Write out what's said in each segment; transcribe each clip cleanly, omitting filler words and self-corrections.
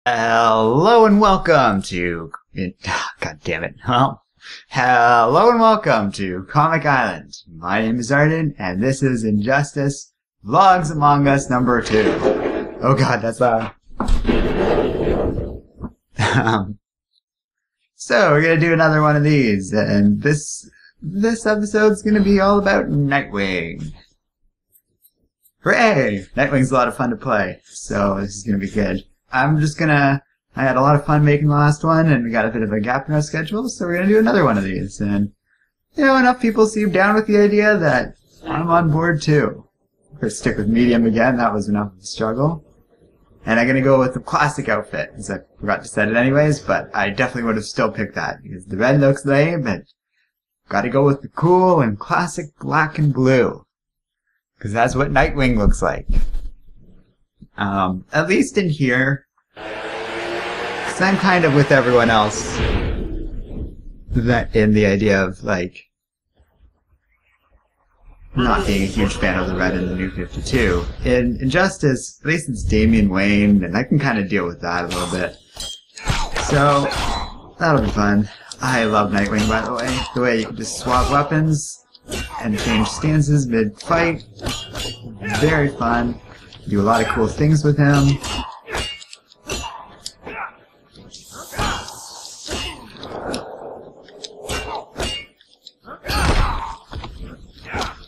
Hello and welcome to God damn it. Hello and welcome to Comic Island. My name is Arden and this is Injustice Vlogs Among Us number 2. Oh god, that's loud. So we're gonna do another one of these, and this episode's gonna be all about Nightwing. Hooray! Nightwing's a lot of fun to play, so this is gonna be good. I had a lot of fun making the last one, and we got a bit of a gap in our schedule, so we're gonna do another one of these. And, enough people seem down with the idea that I'm on board too. Or stick with medium again, that was enough of a struggle. And I'm gonna go with the classic outfit, because I forgot to set it anyways, but I definitely would have still picked that, because the red looks lame, but gotta go with the cool and classic black and blue. Because that's what Nightwing looks like. At least in here, because I'm kind of with everyone else that in the idea of, like, not being a huge fan of the red in the New 52. In Injustice, at least it's Damian Wayne, and I can kind of deal with that a little bit. So, that'll be fun. I love Nightwing, by the way. The way you can just swap weapons and change stances mid-fight. Very fun. Do a lot of cool things with him.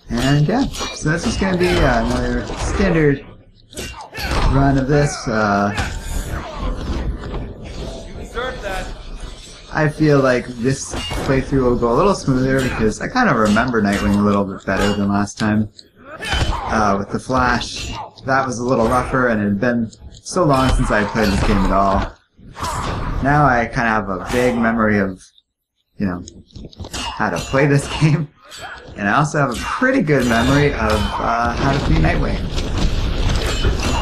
And yeah, so that's just gonna be another standard run of this. I feel like this playthrough will go a little smoother because I kind of remember Nightwing a little bit better than last time. With the Flash, that was a little rougher, and it had been so long since I had played this game at all. Now I kind of have a vague memory of, how to play this game. And I also have a pretty good memory of how to be Nightwing.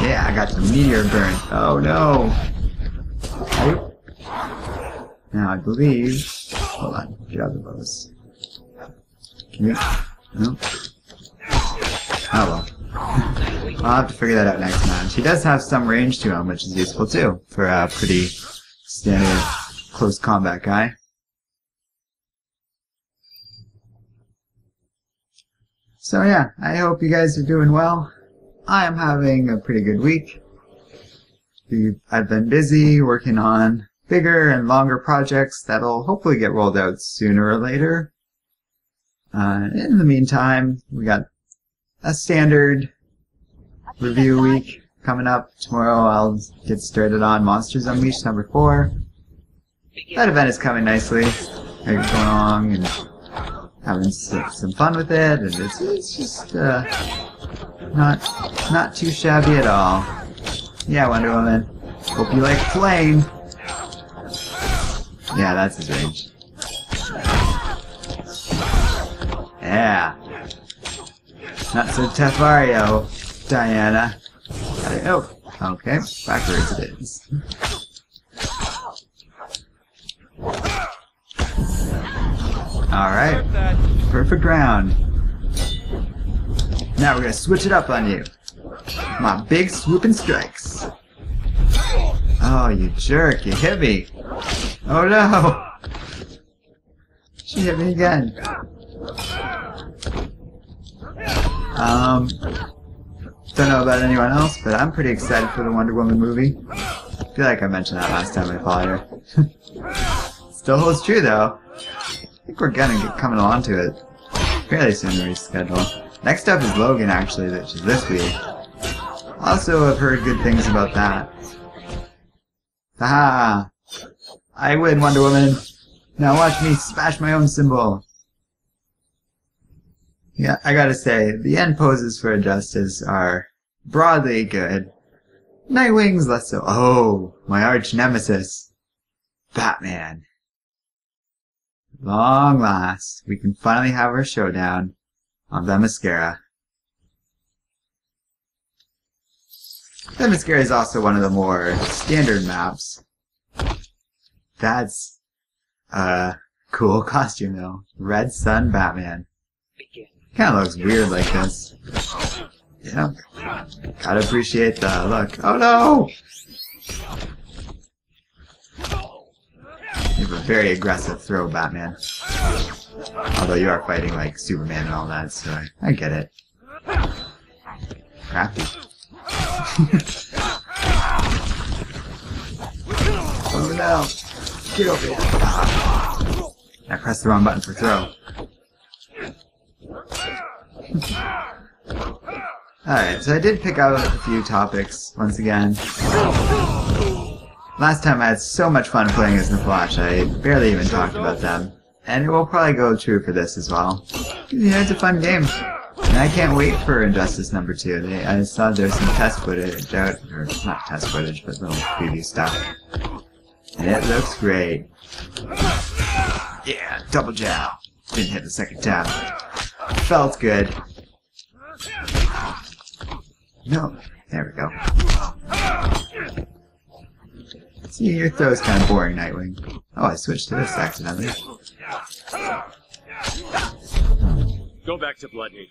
Yeah, I got the meteor burn. Oh no! Now I believe... Hold on, get out of those. Can you... No? Oh well. I'll have to figure that out next match. He does have some range to him, which is useful too, for a pretty standard close combat guy. So yeah, I hope you guys are doing well. I am having a pretty good week. I've been busy working on bigger and longer projects that'll hopefully get rolled out sooner or later. In the meantime, we got a standard review week coming up. Tomorrow I'll get started on Monsters Unleashed number 4. That event is coming nicely. I'm going along and having some fun with it, and it's just not too shabby at all. Yeah, Wonder Woman. Hope you like Flame. Yeah, that's his range. Yeah. Not so tough, are you, Diana? Oh, okay. Backwards it is. Alright. Perfect round. Now we're gonna switch it up on you. My big swooping strikes. Oh, you jerk. You hit me. Oh no! She hit me again. Don't know about anyone else, but I'm pretty excited for the Wonder Woman movie. I feel like I mentioned that last time I fought her. Still holds true though. I think we're gonna get coming along to it fairly soon to reschedule. Next up is Logan, actually, which is this week. Also, I've heard good things about that. Haha! I win, Wonder Woman! Now watch me smash my own symbol! Yeah, I gotta say, the end poses for Injustice are broadly good. Nightwing's less so. Oh, my arch nemesis. Batman. Long last, we can finally have our showdown on Themyscira. Themyscira is also one of the more standard maps. That's a cool costume though. Red Sun Batman. Kinda looks weird like this. Gotta appreciate the look. Oh no! a very aggressive throw, Batman. Although you are fighting like Superman and all that, so I get it. Crafty. Oh no! Get over here! Ah. I pressed the wrong button for throw. Alright, so I did pick out a few topics once again. Last time I had so much fun playing as the Flash, I barely even talked about them. And it will probably go true for this as well. Yeah, it's a fun game. And I can't wait for Injustice number 2. I saw there's some test footage out, or not test footage, but little preview stuff. And it looks great. Yeah, double jab. Didn't hit the second jab. Felt good. No. There we go. See, your throw's kind of boring, Nightwing. Oh, I switched to this accidentally. Go back to Bloodhaven.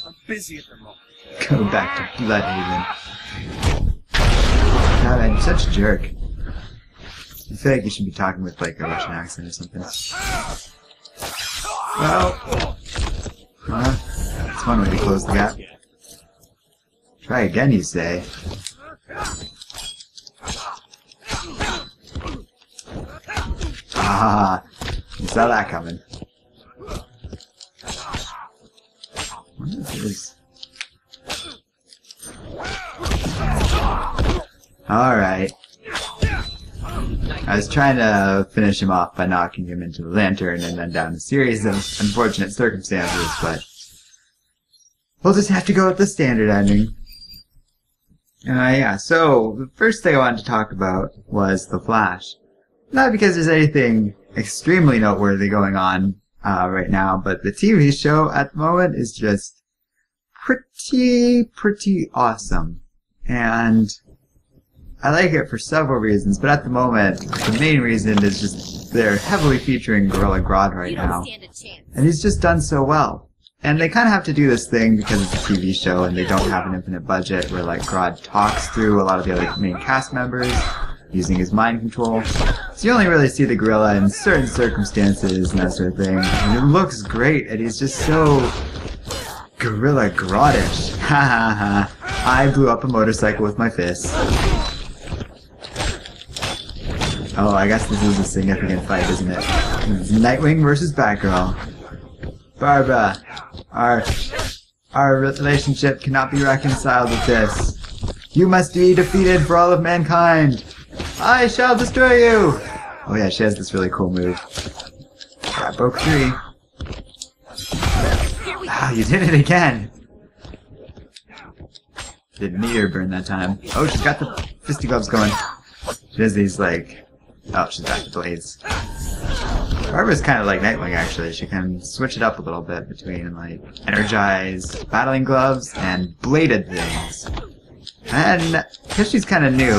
I'm busy at the moment. Go back to Bloodhaven. God, I'm such a jerk. I feel like you should be talking with, like, a Russian accent or something. Well, that's one way to close the gap. Try again, you say. Ah, you saw that coming. What is this? Alright. I was trying to finish him off by knocking him into the lantern and then down a series of unfortunate circumstances, but we'll just have to go with the standard ending. Yeah, so the first thing I wanted to talk about was The Flash. Not because there's anything extremely noteworthy going on right now, but the TV show at the moment is just pretty awesome. And I like it for several reasons, but at the moment, the main reason is just they're heavily featuring Gorilla Grodd right now. And he's just done so well. And they kind of have to do this thing because it's a TV show and they don't have an infinite budget where, like, Grodd talks through a lot of the other main cast members using his mind control. So you only really see the gorilla in certain circumstances and that sort of thing. And it looks great, and he's just so Gorilla Grodd-ish. Ha ha ha. I blew up a motorcycle with my fist. Oh, I guess this is a significant fight, isn't it? It's Nightwing versus Batgirl. Barbara, our relationship cannot be reconciled with this. You must be defeated for all of mankind. I shall destroy you! Oh yeah, she has this really cool move. I broke 3. Ah, you did it again! Didn't need her burn that time. Oh, she's got the fisty gloves going. She has these, like... Oh, she's back to blades. Barbara's kind of like Nightwing, actually. She can switch it up a little bit between, like, energized battling gloves and bladed things. And because she's kind of new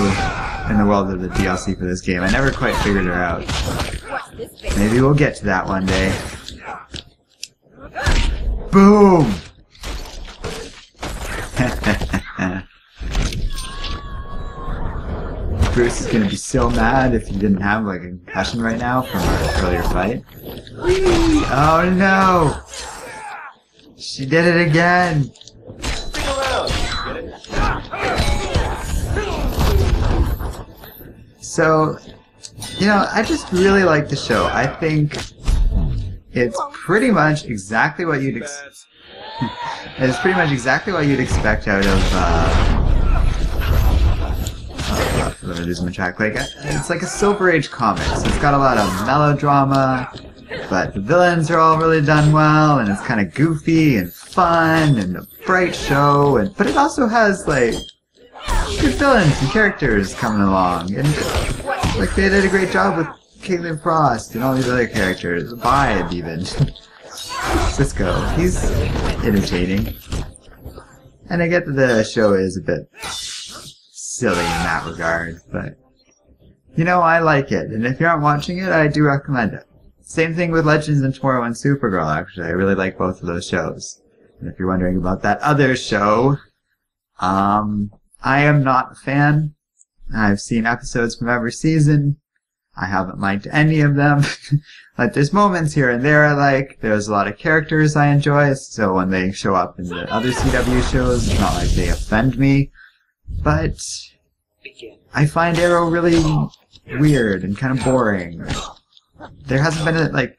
in the world of the DLC for this game, I never quite figured her out. Maybe we'll get to that one day. Boom! Bruce is gonna be so mad if he didn't have, like, a concussion right now from our earlier fight. Oh no! She did it again! So, you know, I just really like the show. I think it's pretty much exactly what you'd it's pretty much exactly what you'd expect out of let me lose my track. Like, it's like a Silver Age comic, so it's got a lot of melodrama, but the villains are all really done well, and it's kind of goofy and fun and a bright show, but it also has, like, good villains and characters coming along, and like they did a great job with Caitlin Frost and all these other characters. Vibe, even. Cisco, he's entertaining. And I get that the show is a bit silly in that regard, but you know, I like it, and if you aren't watching it, I do recommend it. Same thing with Legends and Tomorrow and Supergirl, actually. I really like both of those shows. And if you're wondering about that other show, I am not a fan. I've seen episodes from every season. I haven't liked any of them. Like, there's moments here and there I like. There's a lot of characters I enjoy, so when they show up in the other CW shows, it's not like they offend me. But I find Arrow really weird and kind of boring. There hasn't been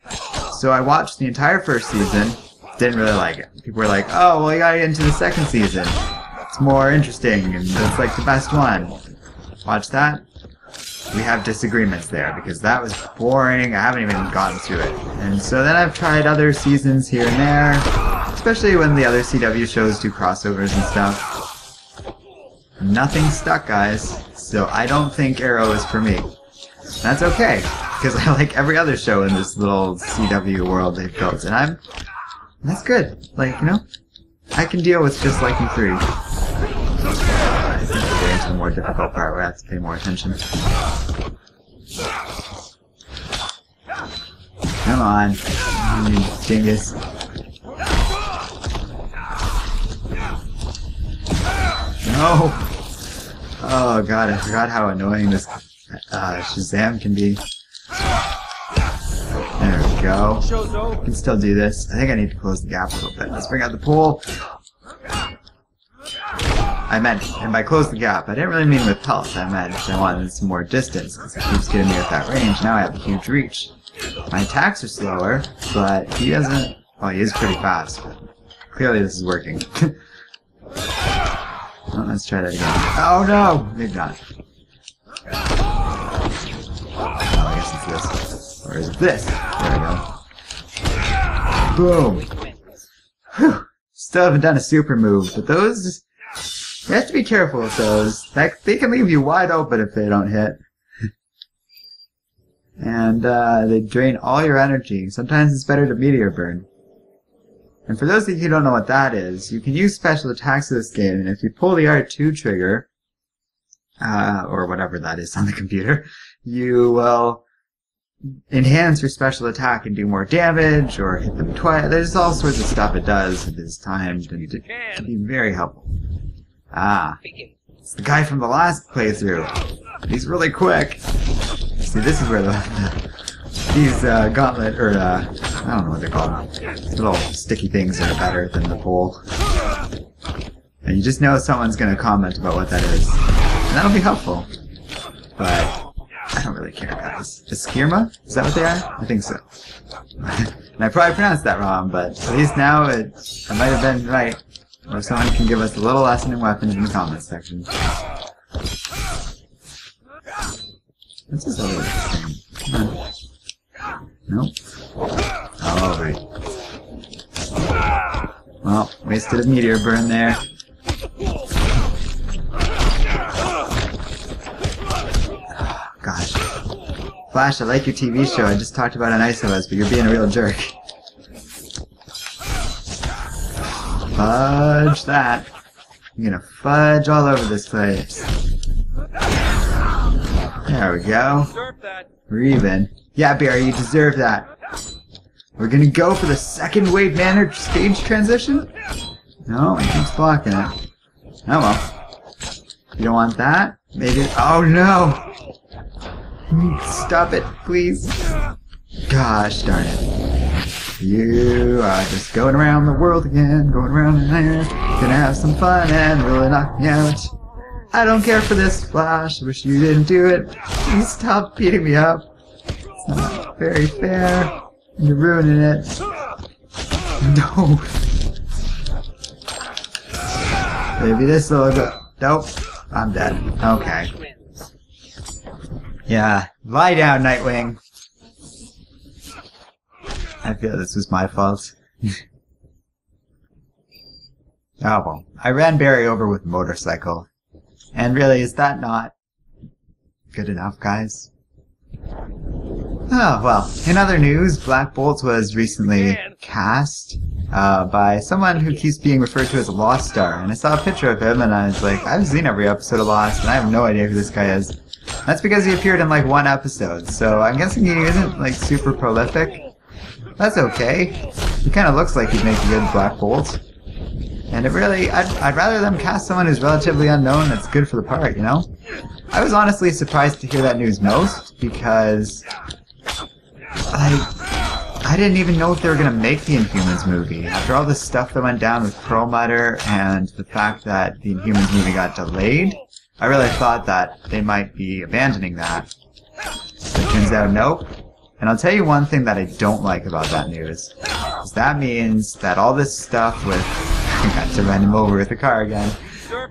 so I watched the entire first season, didn't really like it. People were like, oh, well, you gotta get into the second season. It's more interesting, and it's like the best one. Watch that. We have disagreements there, because that was boring. I haven't even gotten through it. And so then I've tried other seasons here and there, especially when the other CW shows do crossovers and stuff. Nothing stuck, guys, so I don't think Arrow is for me. That's okay, because I like every other show in this little CW world they've built, and that's good. Like, you know, I can deal with just liking 3. I think we're getting to the more difficult part where I have to pay more attention. Come on, you dingus. No! Oh god, I forgot how annoying this Shazam can be. There we go. I can still do this. I think I need to close the gap a little bit. Let's bring out the pole. I meant, and by close the gap, I didn't really mean with health. I meant I wanted some more distance, because it keeps getting me at that range. Now I have a huge reach. My attacks are slower, but he doesn't... Well, he is pretty fast. Clearly this is working. Well, let's try that again. Oh no! Maybe not. Oh, I guess it's this. Or is it this? There we go. Boom! Whew. Still haven't done a super move, but those... You have to be careful with those. They can leave you wide open if they don't hit. And they drain all your energy. Sometimes it's better to meteor burn. And for those of you who don't know what that is, you can use special attacks in this game, and if you pull the R2 trigger, or whatever that is on the computer, you will enhance your special attack and do more damage, or hit them twice. There's all sorts of stuff it does that is timed, and it can be very helpful. Ah, it's the guy from the last playthrough. He's really quick. See, this is where these gauntlet, or I don't know what they're called. These little sticky things that are better than the pole. And you just know someone's going to comment about what that is. And that'll be helpful. But I don't really care, guys. Skirma? Is that what they are? I think so. And I probably pronounced that wrong, but at least now I might have been right. Or someone can give us a little lesson in weapons in the comments section. What's this other thing? Come on. Nope. Oh, right. Well, wasted a meteor burn there. Gosh. Flash, I like your TV show. I just talked about how nice it was, but you're being a real jerk. Fudge that. I'm gonna fudge all over this place. There we go. We're even. Yeah, Barry, you deserve that. We're gonna go for the second wave manner stage transition? No, it keeps blocking it. Oh well. You don't want that? Maybe. Oh no! Stop it, please. Gosh darn it. You are just going around the world again, going around in there. Gonna have some fun and really knock me out. I don't care for this, Flash. I wish you didn't do it. Please stop beating me up. It's not very fair. You're ruining it. No. Maybe this will go. Nope. I'm dead. Okay. Yeah. Lie down, Nightwing. I feel this was my fault. Oh well. I ran Barry over with a motorcycle. And really, is that not good enough, guys? Oh, well. In other news, Black Bolt was recently cast by someone who keeps being referred to as a Lost Star. And I saw a picture of him and I was like, I've seen every episode of Lost and I have no idea who this guy is. That's because he appeared in like one episode, so I'm guessing he isn't like super prolific. That's okay. He kind of looks like he'd make a good Black Bolt. And it really, I'd rather them cast someone who's relatively unknown that's good for the part, you know? I was honestly surprised to hear that news most, because, I didn't even know if they were going to make the Inhumans movie. After all the stuff that went down with Perlmutter and the fact that the Inhumans movie got delayed, I really thought that they might be abandoning that. But it turns out, nope. And I'll tell you one thing that I don't like about that news. Is that means that all this stuff with... I got to run him over with the car again.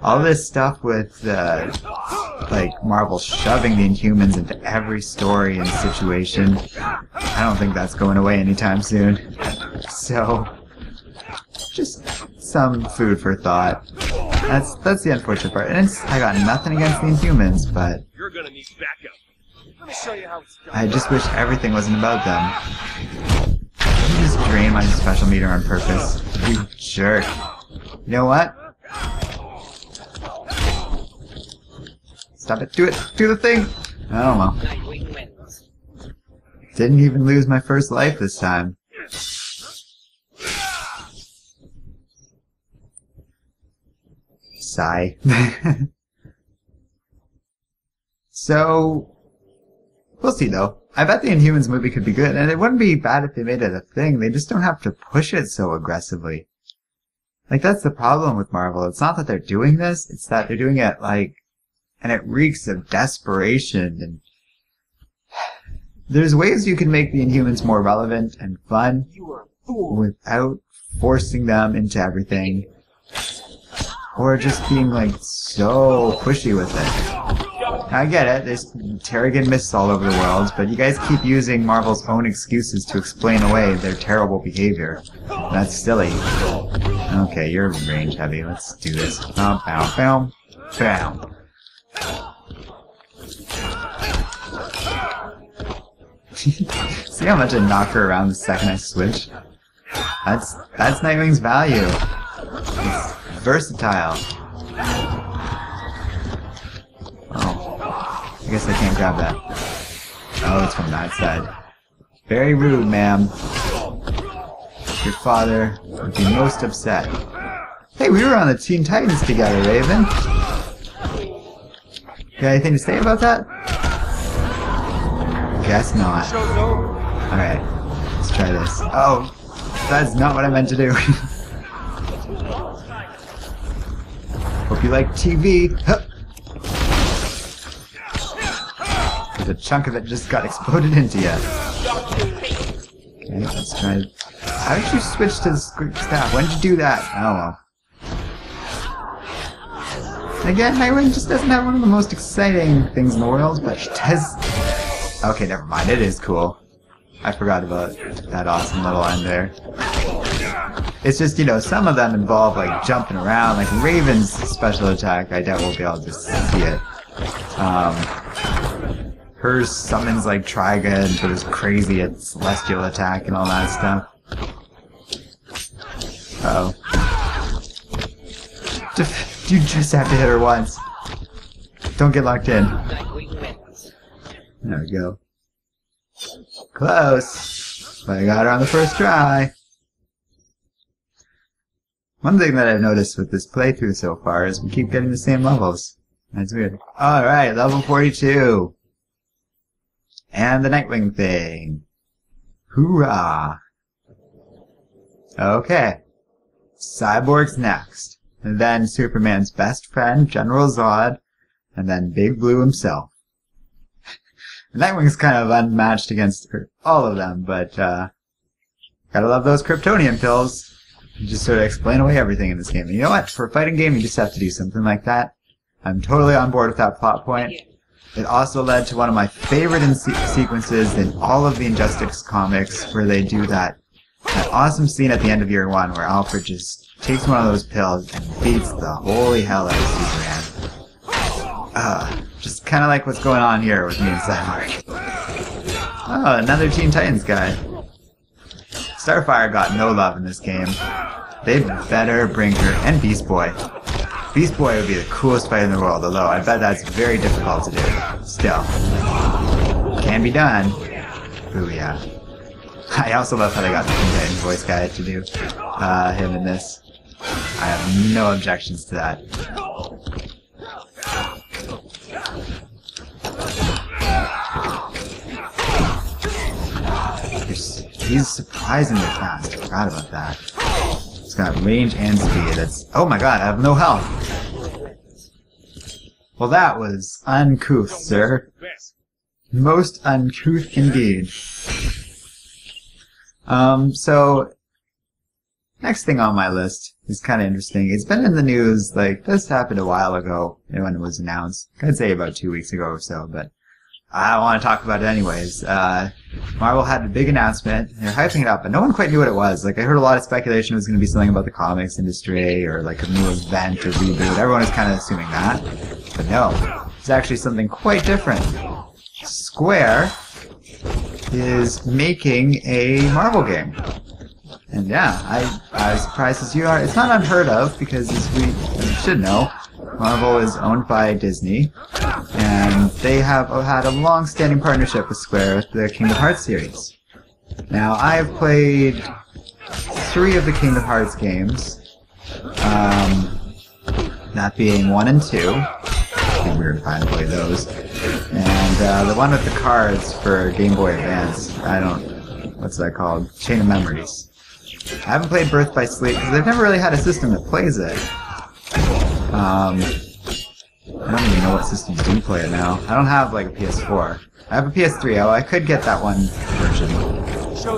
All this stuff with, like, Marvel shoving the Inhumans into every story and situation, I don't think that's going away anytime soon. So, just some food for thought. That's the unfortunate part. And I got nothing against the Inhumans, but You're gonna need backup. Let me show you how it's done. I just wish everything wasn't about them. You just drain my special meter on purpose. You jerk. You know what? Stop it. Do it. Do the thing. I don't know. Nightwing wins. Didn't even lose my first life this time. Sigh. So, we'll see though. I bet the Inhumans movie could be good, and it wouldn't be bad if they made it a thing. They just don't have to push it so aggressively. Like, that's the problem with Marvel. It's not that they're doing this, it's that they're doing it, like, and it reeks of desperation, and there's ways you can make the Inhumans more relevant and fun without forcing them into everything, or just being, like, so pushy with it. I get it, there's Terrigen mists all over the world, but you guys keep using Marvel's own excuses to explain away their terrible behavior. That's silly. Okay, you're range heavy, let's do this. Bow, bow, bow, bow. See how much I knock her around the second I switch? That's Nightwing's value. It's versatile. Oh. I guess I can't grab that. Oh, it's from that side. Very rude, ma'am. Your father would be most upset. Hey, we were on the Teen Titans together, Raven. Got anything to say about that? Guess not. Alright, let's try this. Oh, that's not what I meant to do. Hope you like TV. A chunk of it just got exploded into you. Okay, let's try it. How did you switch to the staff? When did you do that? Oh well. Again, Nightwing just doesn't have one of the most exciting things in the world, but she does... Okay, never mind. It is cool. I forgot about that awesome little end there. It's just, you know, some of them involve, like, jumping around. Like, Raven's special attack, I doubt we'll be able to see it. Hers summons, like, Trigon for this crazy celestial attack and all that stuff. Uh-oh. You just have to hit her once. Don't get locked in. There we go. Close. But I got her on the first try. One thing that I've noticed with this playthrough so far is we keep getting the same levels. That's weird. Alright, level 42. And the Nightwing thing. Hoorah! Okay. Cyborg's next. And then Superman's best friend, General Zod. And then Big Blue himself. Nightwing's kind of unmatched against all of them, but, gotta love those Kryptonian pills. You just sort of explain away everything in this game. And you know what? For a fighting game, you just have to do something like that. I'm totally on board with that plot point. It also led to one of my favorite sequences in all of the Injustice comics, where they do that awesome scene at the end of year 1 where Alfred just takes one of those pills and beats the holy hell out of Superman. Just kind of like what's going on here with me and Cyborg. Oh, another Teen Titans guy. Starfire got no love in this game. They better bring her, and Beast Boy. Beast Boy would be the coolest fight in the world, although I bet that's very difficult to do. Still. Can be done. Ooh, yeah. I also love how they got the Teen Titans voice guy to do him in this. I have no objections to that. He's surprisingly fast. I forgot about that. He's got range and speed. That's... Oh my god, I have no health! Well, that was uncouth, sir. Most uncouth indeed. So... Next thing on my list is kind of interesting. It's been in the news, like, this happened a while ago when it was announced. I'd say about 2 weeks ago or so, but I want to talk about it anyways. Marvel had a big announcement. They're hyping it up, but no one quite knew what it was. Like, I heard a lot of speculation it was going to be something about the comics industry or like a new event or reboot. Everyone was kind of assuming that. But no, it's actually something quite different. Square is making a Marvel game. And yeah, I was surprised as you are. It's not unheard of because, as we should know, Marvel is owned by Disney, and they have had a long-standing partnership with Square with the Kingdom Hearts series. Now, I've played 3 of the Kingdom Hearts games, that being 1 and 2. It'd be weird if I hadn't played those. And the one with the cards for Game Boy Advance, what's that called? Chain of Memories. I haven't played Birth by Sleep because they've never really had a system that plays it. I don't even know what systems do play it now. I don't have like a PS4. I have a PS3. Oh, I could get that one version,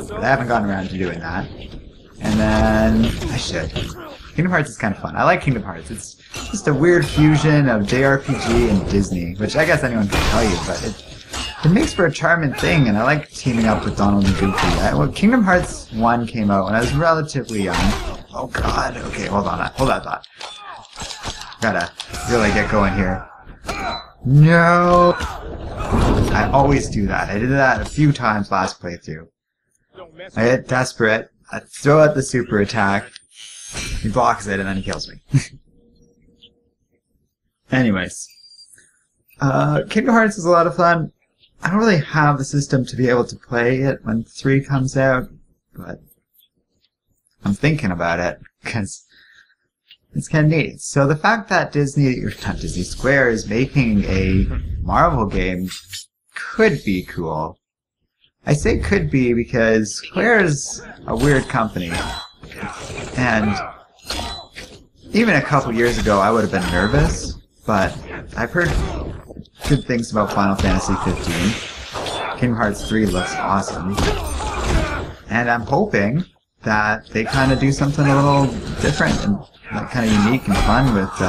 but I haven't gotten around to doing that. And then I should. Kingdom Hearts is kind of fun. I like Kingdom Hearts. It's just a weird fusion of JRPG and Disney, which I guess anyone can tell you, but it makes for a charming thing, and I like teaming up with Donald and Goofy. Well, Kingdom Hearts 1 came out when I was relatively young. Oh god, okay, hold on, hold that thought. Gotta really get going here. No! I always do that. I did that a few times last playthrough. I get desperate, I throw out the super attack, he blocks it, and then he kills me. Anyways. Kingdom Hearts is a lot of fun. I don't really have the system to be able to play it when 3 comes out, but I'm thinking about it, because it's kind of neat. So the fact that Square is making a Marvel game could be cool. I say could be because Square is a weird company, and even a couple years ago I would have been nervous, but I've heard good things about Final Fantasy 15. Kingdom Hearts 3 looks awesome. And I'm hoping that they kind of do something a little different and kind of unique and fun with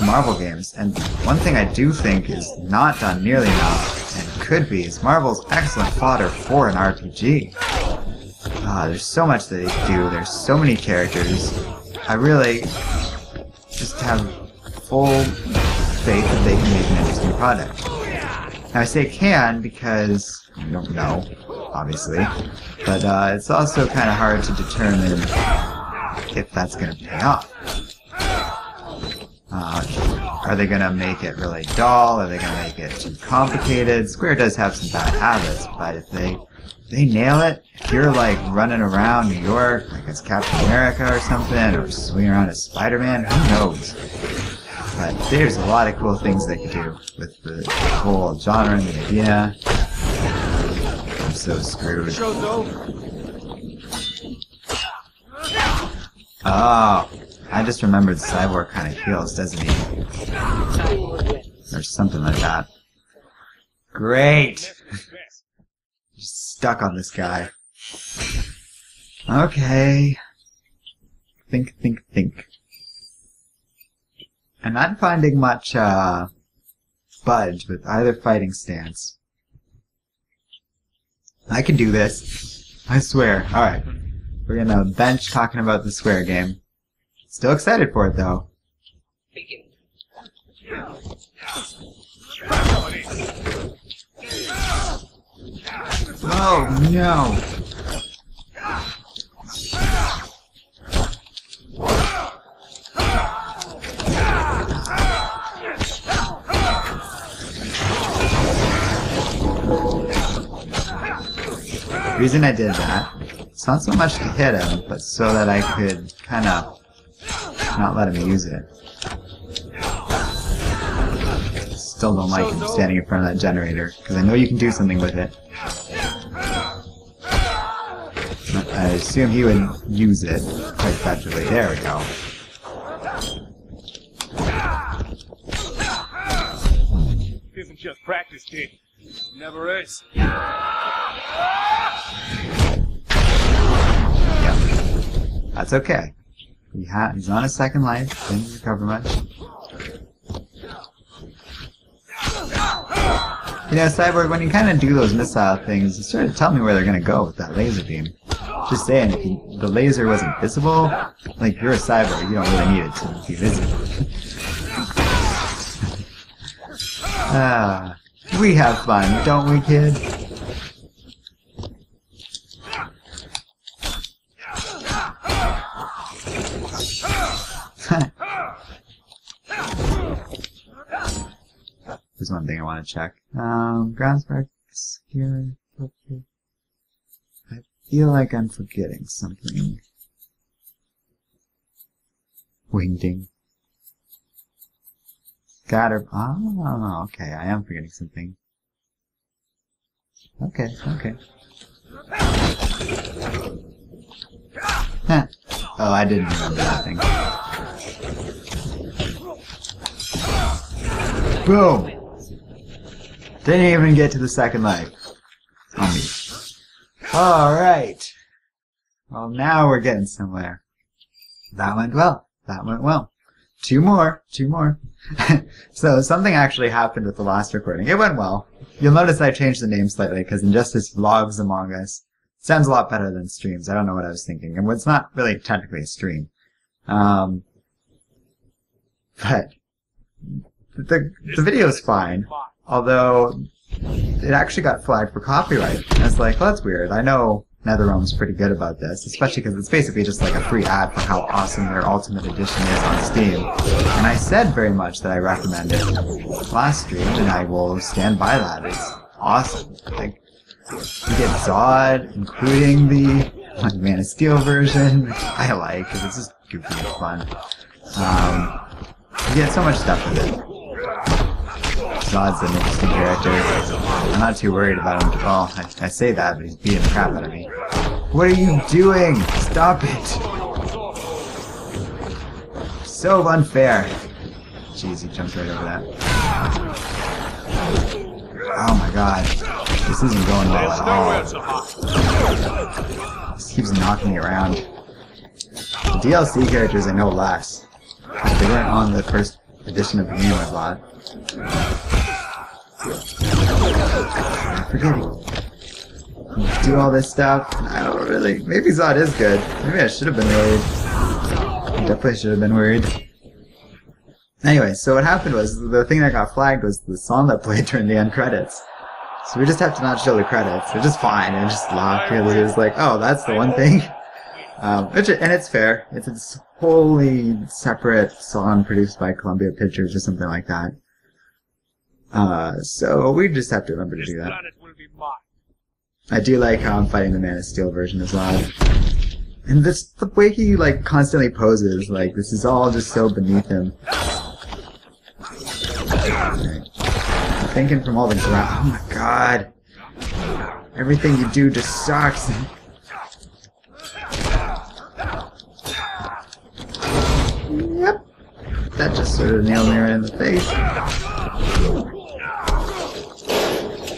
Marvel games. And one thing I do think is not done nearly enough, and could be, is Marvel's excellent fodder for an RPG. There's so much that they do. There's so many characters. I really just have full faith that they can make an interesting product. Now I say can because I don't know, obviously, but it's also kind of hard to determine if that's going to pay off. Are they going to make it really dull? Are they going to make it too complicated? Square does have some bad habits, but if they nail it, if you're like running around New York like it's Captain America or something, or swinging around as Spider-Man, who knows? But there's a lot of cool things they could do with the whole genre and the idea. I'm so screwed. Oh, I just remembered Cyborg kind of heals, doesn't he? Or something like that. Great! Just stuck on this guy. Okay. Think. I'm not finding much, budge with either fighting stance. I can do this. I swear. Alright. We're gonna bench talking about the Square game. Still excited for it, though. Oh, no! The reason I did that, it's not so much to hit him, but so that I could kind of not let him use it. Still don't like him standing in front of that generator, because I know you can do something with it. I assume he would use it quite effectively. There we go. Isn't just practice, kid. Never is. Yep. That's okay. He's on his second life. Didn't recover much. You know, Cyborg, when you kind of do those missile things, you sort of tell me where they're going to go with that laser beam. Just saying, if the laser wasn't visible, like, you're a cyborg, you don't really need it to be visible. We have fun, don't we, kid? There's one thing I want to check. Ground sparks here. Okay. I feel like I'm forgetting something. Wingding. Scatter. Oh, okay. I am forgetting something. Okay, okay. Huh. Oh, I didn't remember that thing. Boom! Didn't even get to the second life. On me. Alright. Well, now we're getting somewhere. That went well. That went well. Two more. So, something actually happened with the last recording. It went well. You'll notice I changed the name slightly, because Injustice Vlogs Among Us sounds a lot better than streams. I don't know what I was thinking. And it's not really technically a stream. But the video's fine. Although, it actually got flagged for copyright. And I was like, well, that's weird. I know NetherRealm's pretty good about this, especially because it's basically just like a free ad for how awesome their Ultimate Edition is on Steam. And I said very much that I recommend it last stream, and I will stand by that. It's awesome. Like, you get Zod, including the Man of Steel version, which I like, because it's just goofy and fun. You get so much stuff with it. Zod's an interesting character. I'm not too worried about him at all. I say that, but he's beating the crap out of me. What are you doing? Stop it! So unfair. Jeez, he jumped right over that. Oh my god. This isn't going well at all. This keeps knocking me around. The DLC characters I know less. They weren't on the first edition of the game, I thought. I'm forgetting. Do all this stuff, and I don't really... Maybe Zod is good. Maybe I should have been worried. I definitely should have been worried. Anyway, so what happened was, the thing that got flagged was the song that played during the end credits. So we just have to not show the credits. It's just fine, and just laughed because it was like, oh, that's the one thing. And it's fair. It's a wholly separate song produced by Columbia Pictures or something like that. So we just have to remember to do that. I do like how I'm fighting the Man of Steel version as well. And this, the way he, like, constantly poses, like, this is all just so beneath him. Right. I'm thinking from all the ground. Oh my god. Everything you do just sucks. Yep. That just sort of nailed me right in the face.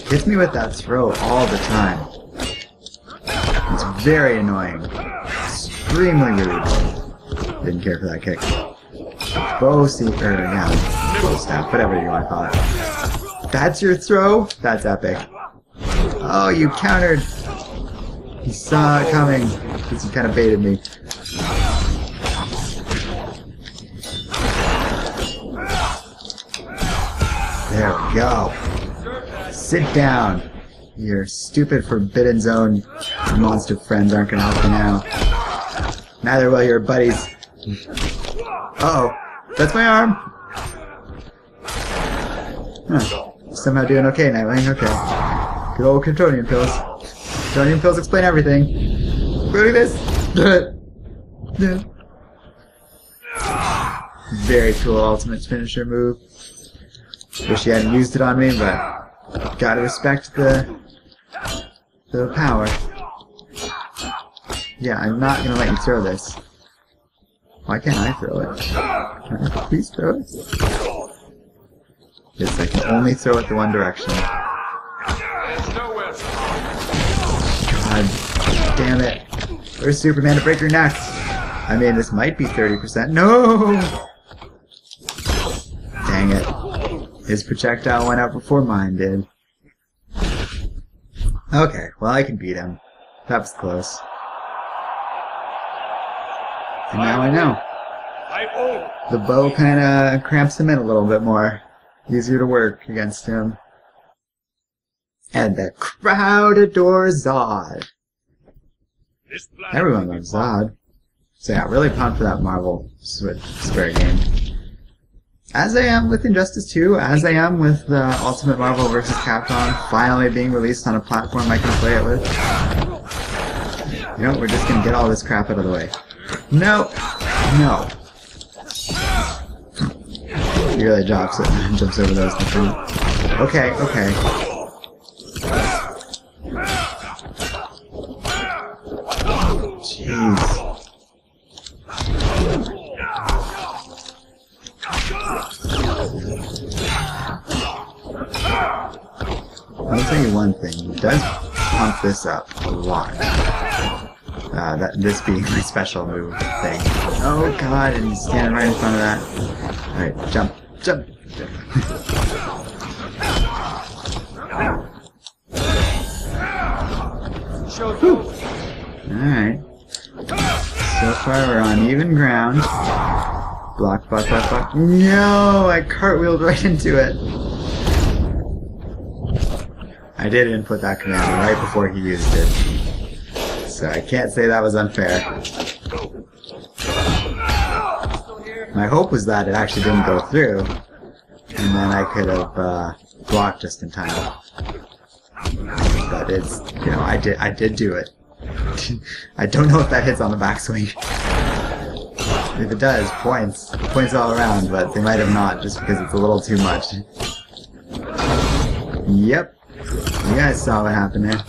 Hits me with that throw all the time. It's very annoying. Extremely rude. Didn't care for that kick. Bow seeker, yeah, bow staff, whatever you want to call it. That's your throw? That's epic. Oh, you countered. He saw it coming, because he kind of baited me. There we go. Sit down. Your stupid Forbidden Zone monster friends aren't gonna help you now. Neither will your buddies. Uh-oh. That's my arm! Huh. Somehow doing okay, Nightwing. Okay. Good old Kryptonian pills. Kryptonian pills explain everything. Including this. Very cool ultimate finisher move. Wish he hadn't used it on me, but gotta respect the power. Yeah, I'm not gonna let you throw this. Why can't I throw it? Can I please throw it? Yes, I can only throw it the one direction. God damn it. Where's Superman to break your neck? I mean, this might be 30%. No! Dang it. His projectile went out before mine did. Okay, well I can beat him. That was close. And now I know. The bow kinda cramps him in a little bit more. Easier to work against him. And the crowd adores Zod. Everyone loves Zod. So yeah, really pumped for that Marvel Switch Square game. As I am with Injustice 2, as I am with the Ultimate Marvel vs. Capcom finally being released on a platform I can play it with. You know what, we're just gonna get all this crap out of the way. No! No! He really jumps over those in the front. Okay, okay. Jeez. I'll tell you one thing, it does pump this up a lot. This being my special move thing. Oh god, and he's standing right in front of that. Alright, jump, jump, jump. Alright. So far we're on even ground. Block, block, block, block. No! I cartwheeled right into it. I did input that command right before he used it. So I can't say that was unfair. My hope was that it actually didn't go through, and then I could have blocked just in time. But it's, you know, I did do it. I don't know if that hits on the backswing. If it does, points. Points all around, but they might have not just because it's a little too much. Yep. You guys saw what happened there.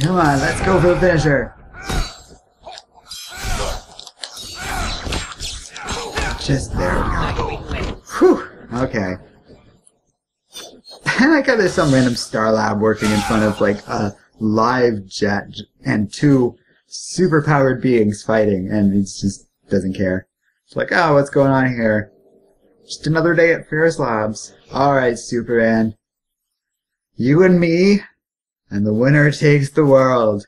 Come on, let's go for the finisher. Just there we go. Whew. Okay. I like how there's some random Star Lab working in front of like a live jet and two super-powered beings fighting, and he just doesn't care. It's like, oh, what's going on here? Just another day at Ferris Labs. Alright, Superman. You and me, and the winner takes the world.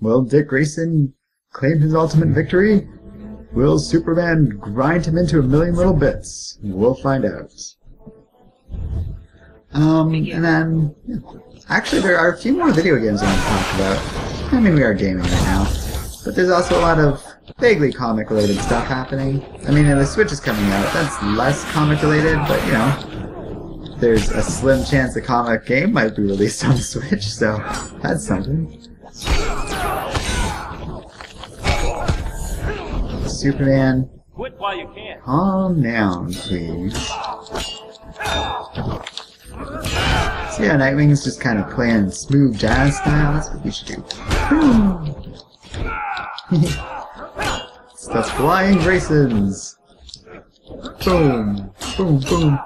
Will Dick Grayson claim his ultimate victory? Will Superman grind him into a million little bits? We'll find out. And then, yeah. Actually, there are a few more video games I want to talk about. I mean, we are gaming right now, but there's also a lot of vaguely comic-related stuff happening. I mean, the Switch is coming out. That's less comic-related, but, you know, there's a slim chance a comic game might be released on the Switch, so that's something. Superman, quit while you can. Calm down, please. So yeah, Nightwing's just kind of playing smooth jazz style. That's what we should do. Stuff flying races. Boom, boom, boom.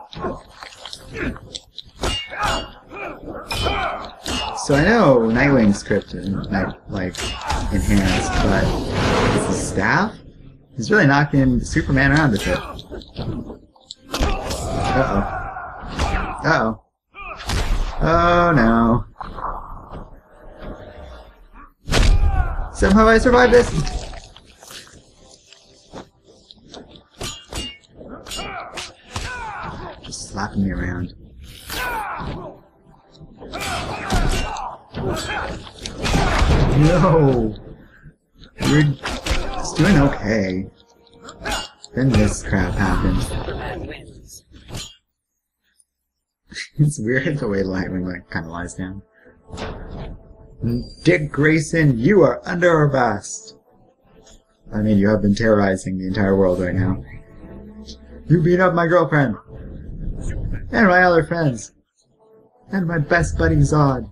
So I know Nightwing's script is like enhanced, but is the staff? He's really knocking Superman around a bit. Uh-oh. Uh-oh. Oh no. Somehow I survived this! Just slapping me around. No! We're just doing okay. Then this crap happens. It's weird the way Nightwing like kind of lies down. Dick Grayson, you are under arrest. I mean, you have been terrorizing the entire world right now. You beat up my girlfriend. And my other friends. And my best buddy Zod.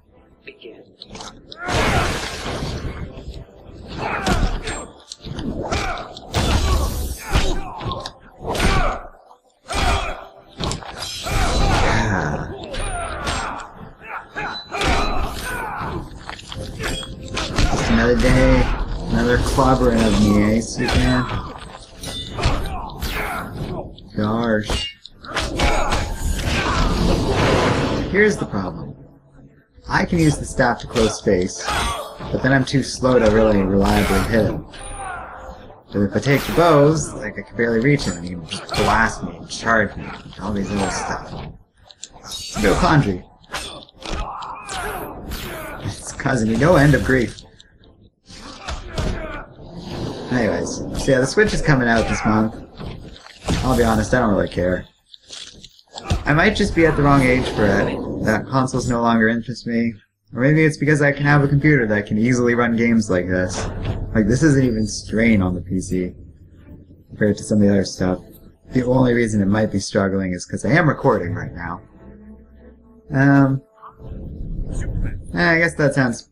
Just another day, another clobbering of me, eh, Superman? Gosh. Here's the problem. I can use the staff to close space, but then I'm too slow to really reliably hit him. But if I take the bows, like I can barely reach him, and he can just blast me and charge me, and all these little stuff. It's a bit of quandary. It's causing me no end of grief. Anyways, so yeah, the Switch is coming out this month. I'll be honest, I don't really care. I might just be at the wrong age for it. That consoles no longer interest me. Or maybe it's because I can have a computer that can easily run games like this. Like, this isn't even strain on the PC compared to some of the other stuff. The only reason it might be struggling is because I am recording right now. I guess that sounds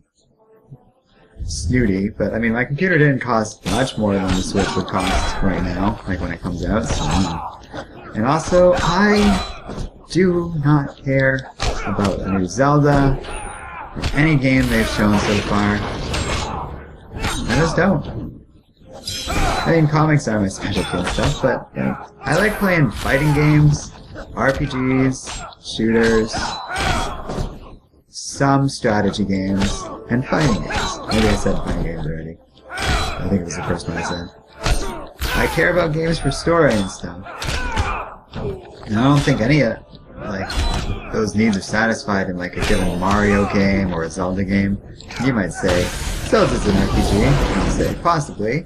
snooty, but I mean, my computer didn't cost much more than the Switch would cost right now, like when it comes out, so. And also, I do not care about the new Zelda, or any game they've shown so far. I just don't. I mean, comics are my specialty and stuff, but, you know, I like playing fighting games, RPGs, shooters, some strategy games, and fighting games. Maybe I said fighting games already. I think it was the first one I said. I care about games for story and stuff. And I don't think any of, like, those needs are satisfied in, like, a given Mario game or a Zelda game. You might say, Zelda's an RPG. You might say, possibly.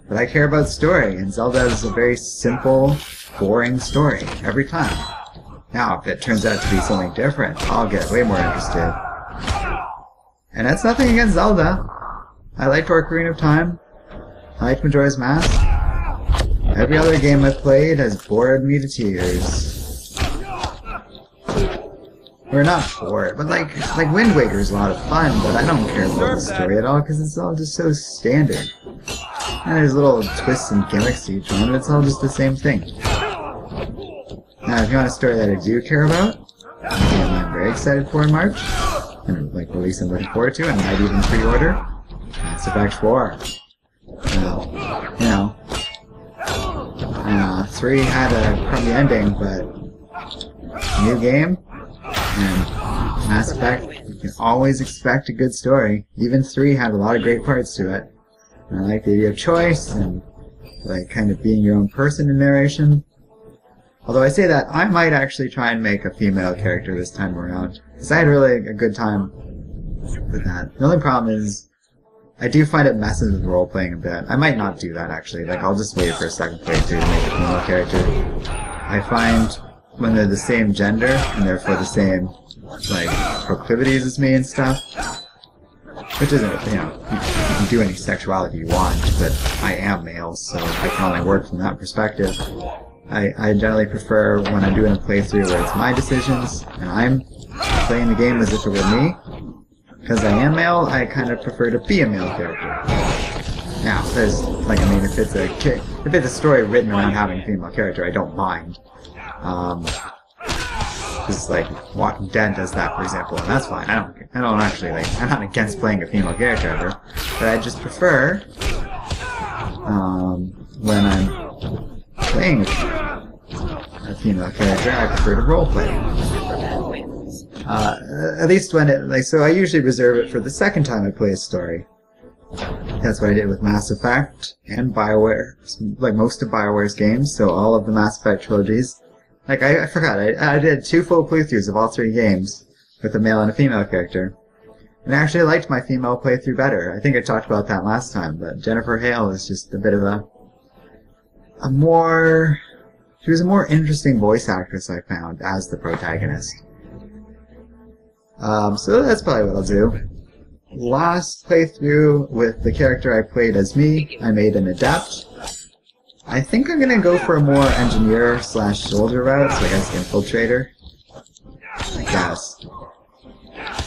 But I care about story, and Zelda is a very simple, boring story, every time. Now, if it turns out to be something different, I'll get way more interested. And that's nothing against Zelda. I liked Ocarina of Time. I liked Majora's Mask. Every other game I've played has bored me to tears. Or not bored, but like Wind Waker's a lot of fun, but I don't care about the story at all because it's all just so standard. And there's little twists and gimmicks to each one, but it's all just the same thing. Now, if you want a story that I do care about, a game I'm very excited for in March, and like release I'm looking forward to, and might even pre-order, Mass Effect 4. You know, 3 had a crummy ending, but new game, and Mass Effect, you can always expect a good story. Even 3 had a lot of great parts to it. And I like the idea of choice, and like kind of being your own person in narration. Although I say that, I might actually try and make a female character this time around, because I had really a good time with that. The only problem is, I do find it messes with role-playing a bit. I might not do that, actually. Like, I'll just wait for a second playthrough to make a female character. I find when they're the same gender, and therefore the same, like, proclivities as me and stuff, which isn't, you know, you can do any sexuality you want, but I am male, so I can only work from that perspective. I generally prefer when I'm doing a playthrough where it's my decisions, and I'm playing the game as if it were me. Because I am male, I kind of prefer to be a male character. Now, there's, like, I mean, if it's a story written around having a female character, I don't mind. Just like Walking Dead does that, for example, and that's fine. I don't actually, like, I'm not against playing a female character ever, but I just prefer, when I'm playing a female character, I prefer to roleplay. At least when it, like, so I usually reserve it for the second time I play a story. That's what I did with Mass Effect and BioWare, like most of BioWare's games, so all of the Mass Effect trilogies. Like, I forgot, I did 2 full playthroughs of all 3 games with a male and a female character. And I actually liked my female playthrough better. I think I talked about that last time, but Jennifer Hale is just a bit of she was a more interesting voice actress, I found, as the protagonist. So that's probably what I'll do. Last playthrough with the character I played as me, I made an adept. I think I'm gonna go for a more engineer slash soldier route, so I guess infiltrator. I guess.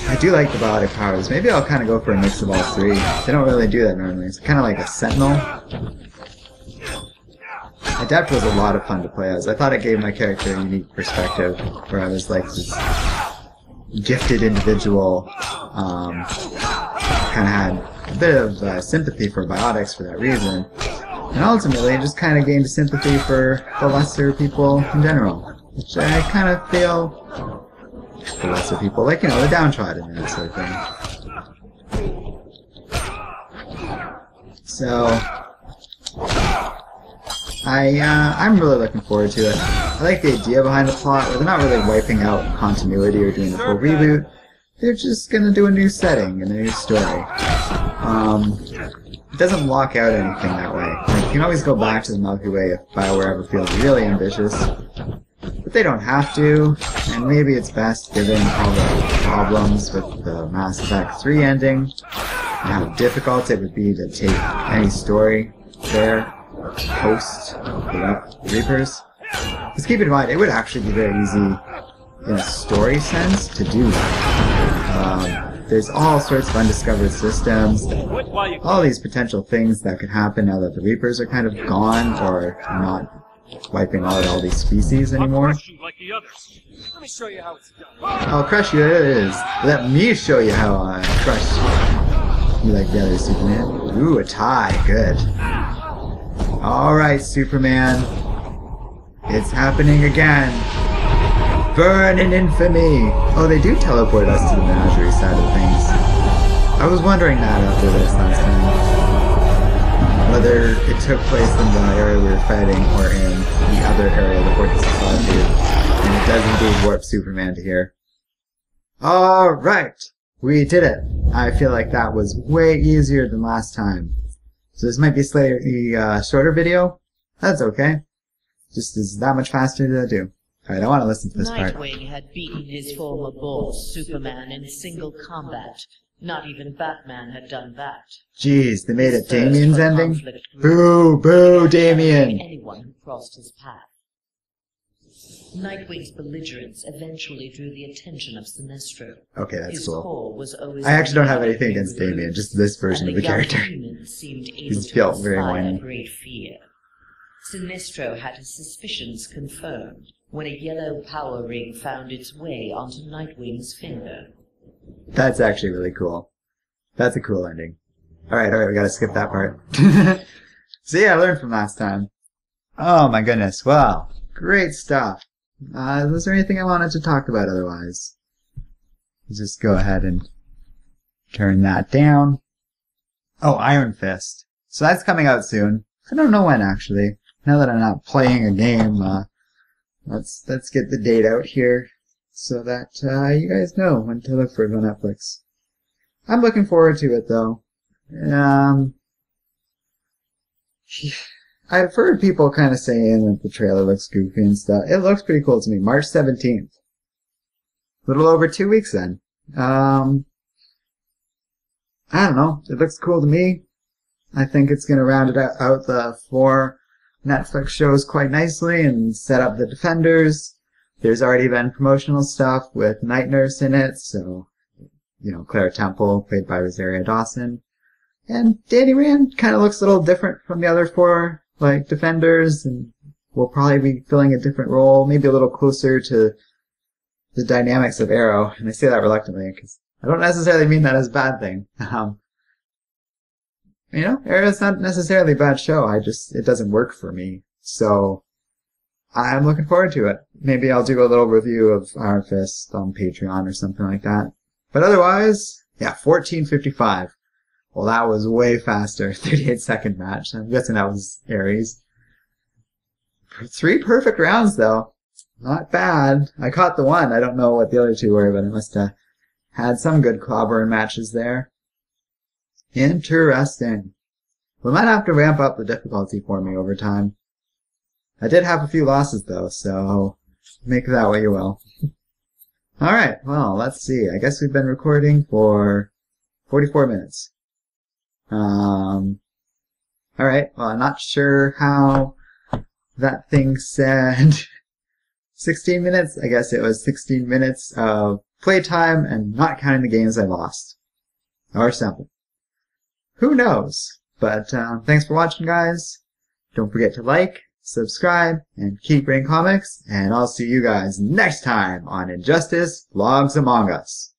I do like the biotic powers. Maybe I'll kind of go for a mix of all three. They don't really do that normally. It's kind of like a sentinel. Adept was a lot of fun to play as. I thought it gave my character a unique perspective, where I was like this gifted individual. Kind of had a bit of sympathy for biotics for that reason. And ultimately, just kind of gained sympathy for the lesser people in general. Which I kind of feel... The lesser people, like, you know, the downtrodden and that sort of thing. So... I'm really looking forward to it. I like the idea behind the plot, where they're not really wiping out continuity or doing a full reboot. They're just gonna do a new setting and a new story. It doesn't lock out anything that way. Like, you can always go back to the Milky Way if BioWare ever feels really ambitious. But they don't have to, and maybe it's best given all the problems with the Mass Effect 3 ending, and how difficult it would be to take any story there post the Reapers. Just keep in mind, it would actually be very easy in a story sense to do that. There's all sorts of undiscovered systems, all these potential things that could happen now that the Reapers are kind of gone or not wiping out all these species anymore. Let me show you how it's done. I'll crush you, it is. Let me show you how I crush you like the other Superman. Ooh, a tie, good. Alright, Superman. It's happening again. Burn in infamy! Oh, they do teleport us to the menagerie side of things. I was wondering that after this last time. Whether it took place in the area we were fighting or in the other area, the Fortress of Solitude. And it does indeed warp Superman to here. Alright! We did it! I feel like that was way easier than last time. So this might be a slightly shorter video. That's okay. Just is that much faster to do. Alright, I want to listen to this part. Nightwing had beaten his former boss, Superman, in single combat. Not even Batman had done that. Jeez, they made it Damien's ending? Boo, boo, Damien! Anyone who crossed his path. Nightwing's belligerence eventually drew the attention of Sinestro. Okay, that's His cool. core was always I actually don't have anything against Damien, just this version of the character. Seemed able He's to built very inspire whiny. great fear. Sinestro had his suspicions confirmed when a yellow power ring found its way onto Nightwing's finger. That's actually really cool. That's a cool ending. Alright, we gotta skip that part. So yeah, I learned from last time. Oh my goodness, wow. Great stuff. Was there anything I wanted to talk about otherwise? Let's just go ahead and turn that down. Oh, Iron Fist. So that's coming out soon. I don't know when, actually. Now that I'm not playing a game, let's get the date out here so that you guys know when to look for it on Netflix. I'm looking forward to it, though. I've heard people kind of saying that the trailer looks goofy and stuff. It looks pretty cool to me. March 17th. A little over 2 weeks then. I don't know. It looks cool to me. I think it's going to round it out the 4 Netflix shows quite nicely and set up the Defenders. There's already been promotional stuff with Night Nurse in it, so, you know, Claire Temple, played by Rosario Dawson. And Danny Rand kind of looks a little different from the other 4, like, Defenders, and will probably be filling a different role, maybe a little closer to the dynamics of Arrow. And I say that reluctantly, because I don't necessarily mean that as a bad thing. You know, Arrow's not necessarily a bad show, it doesn't work for me. So, I'm looking forward to it. Maybe I'll do a little review of Iron Fist on Patreon or something like that. But otherwise, yeah, 14:55. Well, that was way faster. 38-second match. I'm guessing that was Ares. 3 perfect rounds, though. Not bad. I caught the one. I don't know what the other 2 were, but I must have had some good clobbering matches there. Interesting. We might have to ramp up the difficulty for me over time. I did have a few losses, though, so make of that what you will. Alright, well, let's see. I guess we've been recording for 44 minutes. Alright, well, I'm not sure how that thing said 16 minutes. I guess it was 16 minutes of playtime and not counting the games I lost. Or something. Who knows? But thanks for watching, guys. Don't forget to like, subscribe, and keep reading comics. And I'll see you guys next time on Injustice Logs Among Us.